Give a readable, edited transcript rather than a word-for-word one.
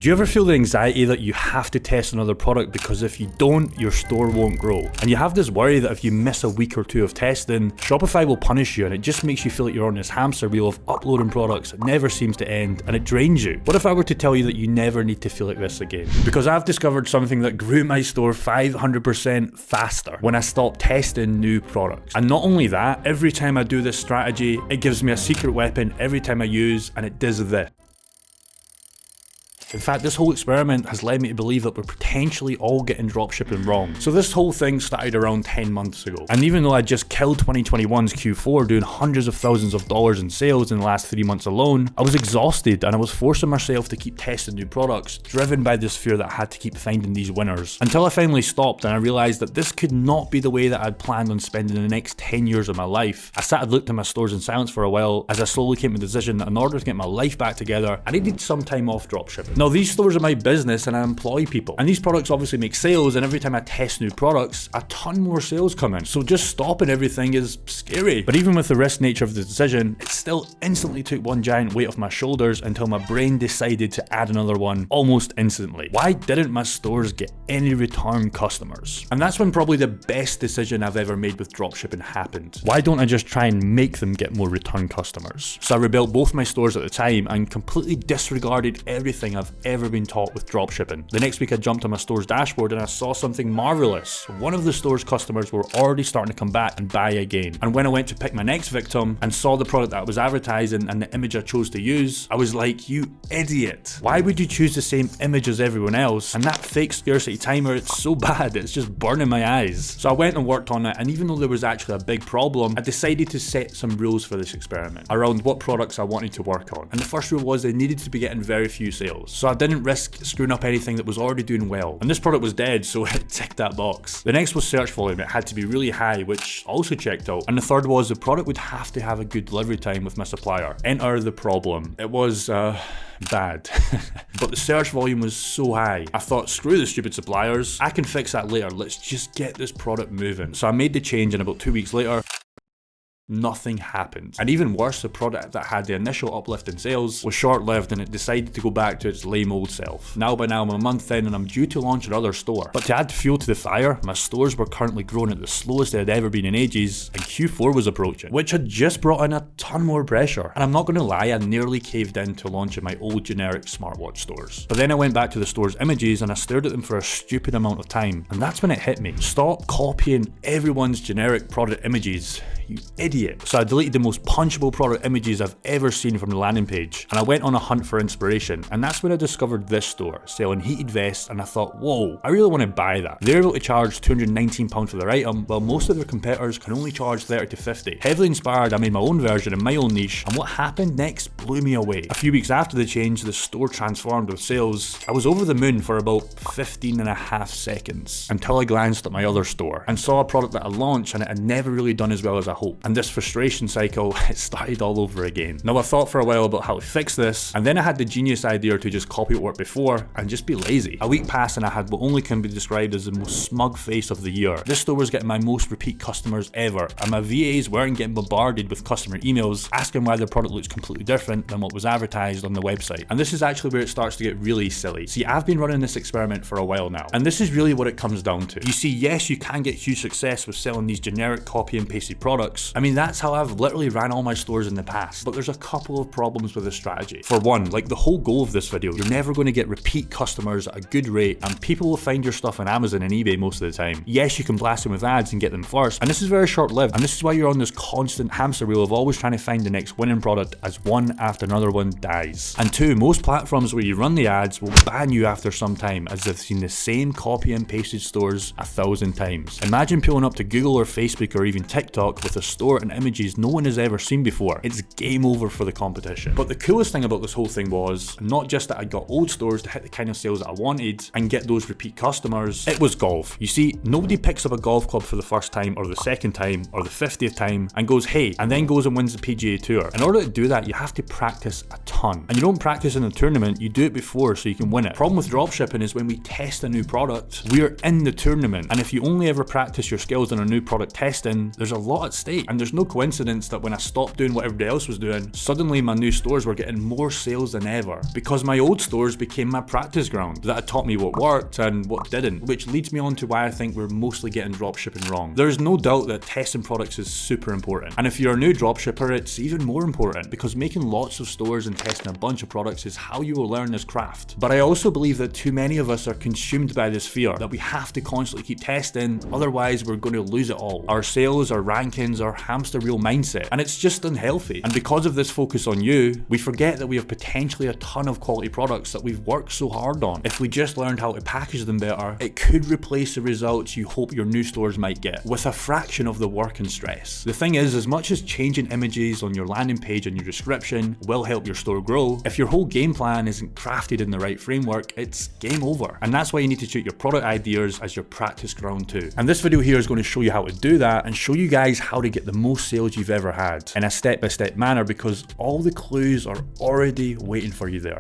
Do you ever feel the anxiety that you have to test another product because if you don't, your store won't grow? And you have this worry that if you miss a week or two of testing, Shopify will punish you, and it just makes you feel like you're on this hamster wheel of uploading products that never seems to end, and it drains you. What if I were to tell you that you never need to feel like this again? Because I've discovered something that grew my store 500% faster when I stopped testing new products. And not only that, every time I do this strategy, it gives me a secret weapon every time I use, and it does this. In fact, this whole experiment has led me to believe that we're potentially all getting dropshipping wrong. So this whole thing started around 10 months ago. And even though I just killed 2021's Q4 doing hundreds of thousands of dollars in sales in the last 3 months alone, I was exhausted and I was forcing myself to keep testing new products, driven by this fear that I had to keep finding these winners. Until I finally stopped and I realized that this could not be the way that I'd planned on spending the next 10 years of my life. I sat and looked at my stores in silence for a while as I slowly came to the decision that in order to get my life back together, I needed some time off dropshipping. Now, these stores are my business and I employ people. And these products obviously make sales, and every time I test new products, a ton more sales come in. So just stopping everything is scary. But even with the risk nature of the decision, it still instantly took one giant weight off my shoulders until my brain decided to add another one almost instantly. Why didn't my stores get any return customers? And that's when probably the best decision I've ever made with dropshipping happened. Why don't I just try and make them get more return customers? So I rebuilt both my stores at the time and completely disregarded everything I've ever been taught with dropshipping. The next week I jumped on my store's dashboard and I saw something marvelous. One of the store's customers were already starting to come back and buy again. And when I went to pick my next victim and saw the product that I was advertising and the image I chose to use, I was like, you idiot. Why would you choose the same image as everyone else? And that fake scarcity timer, it's so bad, it's just burning my eyes. So I went and worked on it, and even though there was actually a big problem, I decided to set some rules for this experiment around what products I wanted to work on. And the first rule was they needed to be getting very few sales. So I didn't risk screwing up anything that was already doing well. And this product was dead, so it ticked that box. The next was search volume. It had to be really high, which also checked out. And the third was the product would have to have a good delivery time with my supplier. Enter the problem. It was bad. But the search volume was so high. I thought, screw the stupid suppliers. I can fix that later. Let's just get this product moving. So I made the change, and about 2 weeks later, nothing happened. And even worse, the product that had the initial uplift in sales was short-lived, and it decided to go back to its lame old self. Now by now I'm a month in and I'm due to launch another store. But to add fuel to the fire, my stores were currently growing at the slowest they had ever been in ages, and Q4 was approaching, which had just brought in a ton more pressure. And I'm not gonna lie, I nearly caved in to launching my old generic smartwatch stores. But then I went back to the store's images and I stared at them for a stupid amount of time. And that's when it hit me. Stop copying everyone's generic product images, you idiot. So I deleted the most punchable product images I've ever seen from the landing page, and I went on a hunt for inspiration. And that's when I discovered this store selling heated vests, and I thought, whoa, I really want to buy that. They're able to charge £219 for their item, while most of their competitors can only charge 30 to 50. Heavily inspired, I made my own version in my own niche, and what happened next blew me away. A few weeks after the change, the store transformed with sales. I was over the moon for about 15.5 seconds until I glanced at my other store and saw a product that I launched and it had never really done as well as I hoped. And this frustration cycle, it started all over again. Now I thought for a while about how to fix this, and then I had the genius idea to just copy what worked before and just be lazy. A week passed and I had what only can be described as the most smug face of the year. This store was getting my most repeat customers ever, and my VAs weren't getting bombarded with customer emails asking why their product looks completely different than what was advertised on the website. And this is actually where it starts to get really silly. See, I've been running this experiment for a while now, and this is really what it comes down to. You see, yes, you can get huge success with selling these generic copy and pasted products. I mean, that's how I've literally ran all my stores in the past, but there's a couple of problems with this strategy. For one, like the whole goal of this video, you're never going to get repeat customers at a good rate, and people will find your stuff on Amazon and eBay most of the time. Yes, you can blast them with ads and get them first, and this is very short-lived, and this is why you're on this constant hamster wheel of always trying to find the next winning product as one after another one dies. And two, most platforms where you run the ads will ban you after some time as they've seen the same copy and pasted stores 1,000 times. Imagine pulling up to Google or Facebook or even TikTok with a store and images no one has ever seen before. It's game over for the competition. But the coolest thing about this whole thing was not just that I got old stores to hit the kind of sales that I wanted and get those repeat customers, it was golf. You see, nobody picks up a golf club for the first time or the second time or the 50th time and goes, hey, and then goes and wins the PGA Tour. In order to do that, you have to practice a ton. And you don't practice in a tournament, you do it before so you can win it. Problem with dropshipping is when we test a new product, we're in the tournament. And if you only ever practice your skills on a new product testing, there's a lot at state. And there's no coincidence that when I stopped doing what everybody else was doing, suddenly my new stores were getting more sales than ever, because my old stores became my practice ground that had taught me what worked and what didn't, which leads me on to why I think we're mostly getting dropshipping wrong. There's no doubt that testing products is super important, and if you're a new dropshipper, it's even more important, because making lots of stores and testing a bunch of products is how you will learn this craft. But I also believe that too many of us are consumed by this fear that we have to constantly keep testing, otherwise we're going to lose it all. Our sales, our rankings, our hamster wheel mindset, and it's just unhealthy. And because of this focus on you, we forget that we have potentially a ton of quality products that we've worked so hard on. If we just learned how to package them better, it could replace the results you hope your new stores might get, with a fraction of the work and stress. The thing is, as much as changing images on your landing page and your description will help your store grow, if your whole game plan isn't crafted in the right framework, it's game over. And that's why you need to treat your product ideas as your practice ground too. And this video here is going to show you how to do that and show you guys how to get the most sales you've ever had in a step-by-step manner, because all the clues are already waiting for you there.